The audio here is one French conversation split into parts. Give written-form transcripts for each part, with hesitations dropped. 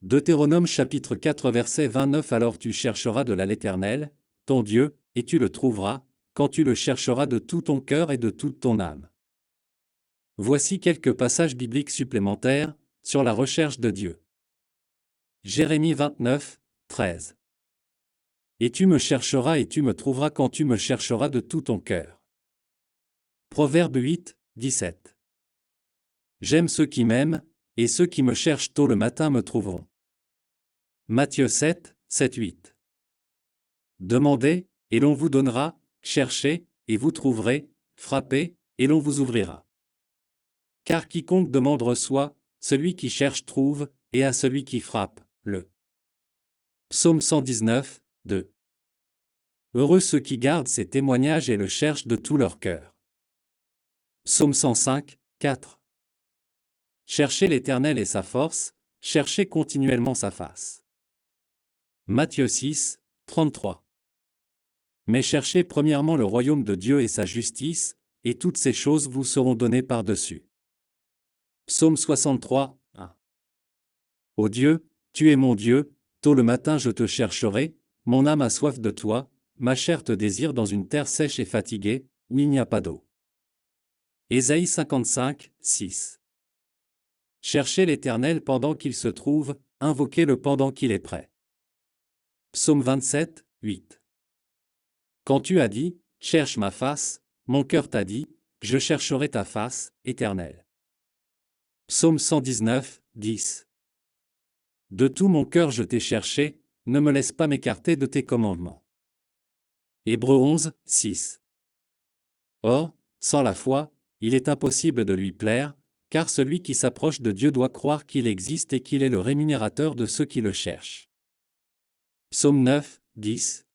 Deutéronome chapitre 4 verset 29. Alors tu chercheras de l'Éternel, ton Dieu, et tu le trouveras, quand tu le chercheras de tout ton cœur et de toute ton âme. Voici quelques passages bibliques supplémentaires sur la recherche de Dieu. Jérémie 29, 13. Et tu me chercheras et tu me trouveras quand tu me chercheras de tout ton cœur. Proverbe 8, 17. J'aime ceux qui m'aiment, et ceux qui me cherchent tôt le matin me trouveront. Matthieu 7, 7, 8. Demandez, et l'on vous donnera, cherchez, et vous trouverez, frappez, et l'on vous ouvrira. Car quiconque demande reçoit, celui qui cherche trouve, et à celui qui frappe, le. Psaume 119, 2. Heureux ceux qui gardent ces témoignages et le cherchent de tout leur cœur. Psaume 105, 4. Cherchez l'Éternel et sa force, cherchez continuellement sa face. Matthieu 6, 33. Mais cherchez premièrement le royaume de Dieu et sa justice, et toutes ces choses vous seront données par-dessus. Psaume 63, 1. Ô Dieu, tu es mon Dieu, tôt le matin je te chercherai, mon âme a soif de toi, ma chair te désire dans une terre sèche et fatiguée, où il n'y a pas d'eau. Ésaïe 55, 6. Cherchez l'Éternel pendant qu'il se trouve, invoquez-le pendant qu'il est prêt. Psaume 27, 8. Quand tu as dit, cherche ma face, mon cœur t'a dit, je chercherai ta face, Éternel. Psaume 119, 10. De tout mon cœur je t'ai cherché, ne me laisse pas m'écarter de tes commandements. Hébreux 11, 6. Or, sans la foi, il est impossible de lui plaire, car celui qui s'approche de Dieu doit croire qu'il existe et qu'il est le rémunérateur de ceux qui le cherchent. Psaume 9, 10.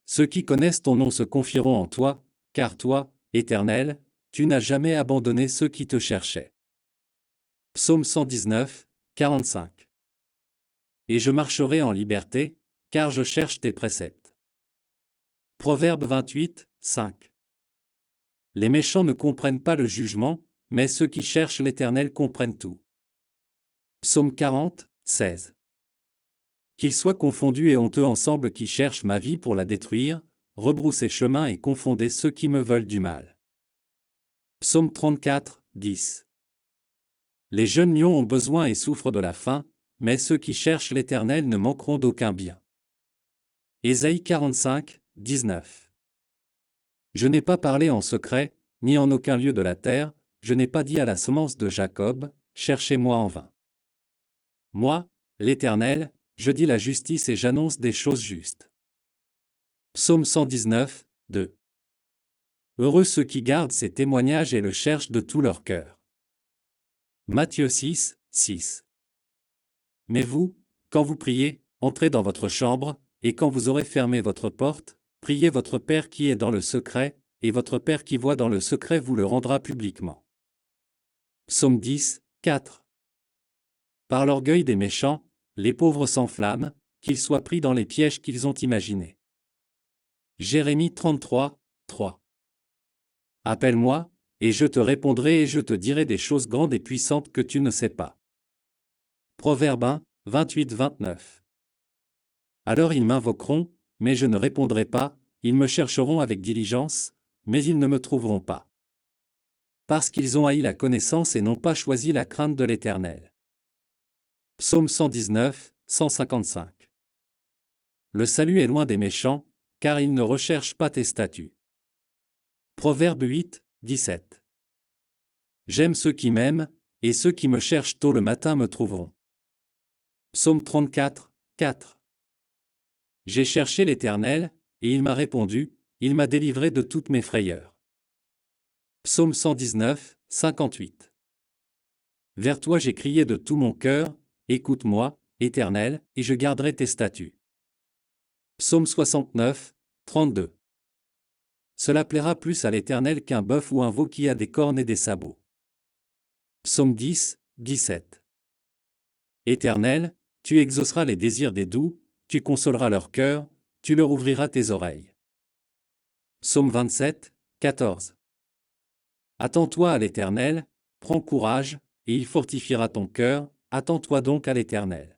Ceux qui connaissent ton nom se confieront en toi, car toi, Éternel, tu n'as jamais abandonné ceux qui te cherchaient. Psaume 119, 45. Et je marcherai en liberté, car je cherche tes préceptes. Proverbe 28, 5. Les méchants ne comprennent pas le jugement, mais ceux qui cherchent l'Éternel comprennent tout. Psaume 40, 16. Qu'ils soient confondus et honteux ensemble qui cherchent ma vie pour la détruire, rebroussez chemin et confondez ceux qui me veulent du mal. Psaume 34, 10. Les jeunes lions ont besoin et souffrent de la faim, mais ceux qui cherchent l'Éternel ne manqueront d'aucun bien. Ésaïe 45, 19. Je n'ai pas parlé en secret, ni en aucun lieu de la terre, je n'ai pas dit à la semence de Jacob, cherchez-moi en vain. Moi, l'Éternel, je dis la justice et j'annonce des choses justes. Psaume 119, 2. Heureux ceux qui gardent ces témoignages et le cherchent de tout leur cœur. Matthieu 6, 6. Mais vous, quand vous priez, entrez dans votre chambre, et quand vous aurez fermé votre porte, priez votre Père qui est dans le secret, et votre Père qui voit dans le secret vous le rendra publiquement. Psaume 10, 4. Par l'orgueil des méchants, les pauvres s'enflamment, qu'ils soient pris dans les pièges qu'ils ont imaginés. Jérémie 33, 3. Appelle-moi, et je te répondrai et je te dirai des choses grandes et puissantes que tu ne sais pas. Proverbe 1, 28, 29. Alors ils m'invoqueront, mais je ne répondrai pas, ils me chercheront avec diligence, mais ils ne me trouveront pas. Parce qu'ils ont haï la connaissance et n'ont pas choisi la crainte de l'Éternel. Psaume 119, 155. Le salut est loin des méchants, car ils ne recherchent pas tes statuts. Proverbe 8, 17. J'aime ceux qui m'aiment, et ceux qui me cherchent tôt le matin me trouveront. Psaume 34, 4. J'ai cherché l'Éternel, et il m'a répondu, il m'a délivré de toutes mes frayeurs. Psaume 119, 58. Vers toi j'ai crié de tout mon cœur, écoute-moi, Éternel, et je garderai tes statuts. Psaume 69, 32. Cela plaira plus à l'Éternel qu'un bœuf ou un veau qui a des cornes et des sabots. Psaume 10, 17. Éternel, tu exauceras les désirs des doux, tu consoleras leur cœur, tu leur ouvriras tes oreilles. Psaume 27, 14. Attends-toi à l'Éternel, prends courage, et il fortifiera ton cœur, Attends-toi donc à l'Éternel.